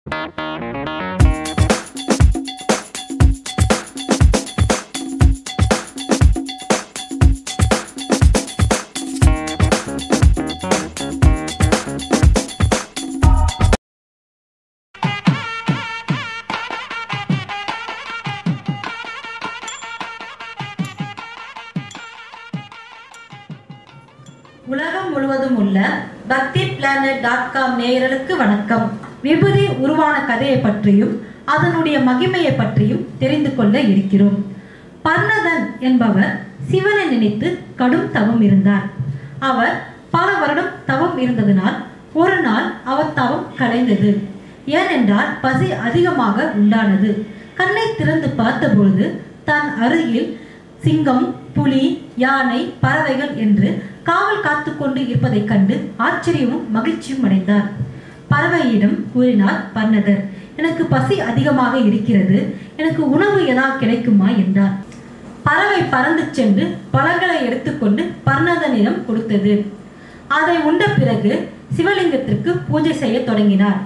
உலகம் முழுவதும் உள்ள பக்திபிளானட்.com நேயர்களுக்கு வணக்கம். விபூதி உருவான கதையை பற்றியும் அதனுடைய மகிமையை பற்றியும் தெரிந்து கொள்ள இருக்கிறோம். பர்ணதன் என்பவர் சிவனை நினைத்து கடும் தவம் இருந்தார். அவர் பல வருடம் தவம் இருந்ததனால் ஒரு நாள் அவர் தவம் கலைந்தது. ஏனென்றால் பசி அதிகமாக உண்டானது. கண்ணை திறந்து பார்த்தபொழுது தன் அருகில் சிங்கம், புலி, யானை, பறவைகள் என்று காவல் காத்து கொண்டு இருப்பதைக் கண்டு ஆச்சரியமும் மகிழ்ச்சியும் அடைந்தார். பறவையிடம் கூறினார் பர்ணதர், எனக்கு பசி அதிகமாக இருக்கிறது, எனக்கு உணவு ஏதாவது கிடைக்குமா என்றார். பறவை பறந்து சென்று பழங்களை எடுத்துக்கொண்டு பர்ணதனிடம் கொடுத்தது. அதை உண்ட பிறகு சிவலிங்கத்திற்கு பூஜை செய்ய தொடங்கினார்.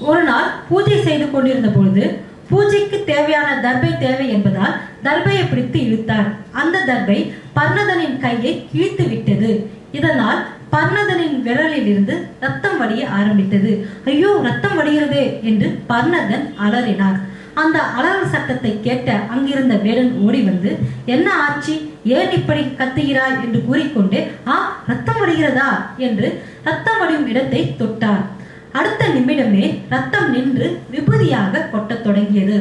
ஒரு நாள் பூஜை செய்து கொண்டிருந்த பொழுது பூஜைக்கு தேவையான தர்பை தேவை என்பதால் தர்பையை பிடித்து இழுத்தார். அந்த தர்பை பர்ணதனின் கையை கிழித்து விட்டது. இதனால் பர்ணதனின் விரலில் இருந்து ரத்தம் வடிய ஆரம்பித்தது. ஐயோ, ரத்தம் வடிகிறதே என்று பர்ணதன் அலறினார். அந்த அலறல் சத்தத்தை கேட்ட அங்கிருந்த வேடன் ஓடி வந்து, என்ன ஆச்சு, ஏன் இப்படி கத்துகிறாய் என்று கூறிக்கொண்டே, ரத்தம் வடிகிறதா என்று ரத்தம் வடியும் இடத்தை தொட்டார். அடுத்த நிமிடமே ரத்தம் நின்று விபூதியாக கொட்டத் தொடங்கியது.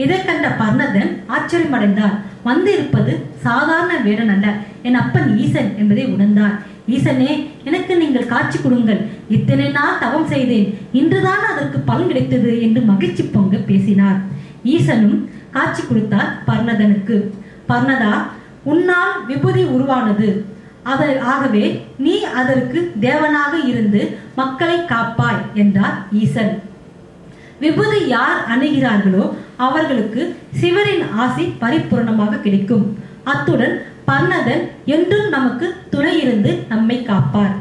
இதை கண்ட பர்ணதன் ஆச்சரியமடைந்தார். வந்திருப்பது சாதாரண வேடன் அல்ல, என் அப்பன் ஈசன் என்பதை உணர்ந்தார். ஈசனே, எனக்கு நீங்கள் காட்சி கொடுங்கள், இத்தனை நாள் தவம் செய்தேன், இன்றுதான் அதற்கு பலன் கிடைத்தது என்று மகிழ்ச்சி பொங்க பேசினார். ஈசனும் காட்சி கொடுத்தார் பர்ணதனுக்கு. பர்ணதா, உன்னால் விபூதி உருவானது, ஆகவே நீ அதற்கு தேவனாக இருந்து மக்களை காப்பாய் என்றார் ஈசன். விபூதி யார் அணுகிறார்களோ அவர்களுக்கு சிவனின் ஆசி பரிபூர்ணமாக கிடைக்கும். அத்துடன் பர்ணதன் என்றும் நமக்கு துணை இருந்து நம்மை காப்பார்.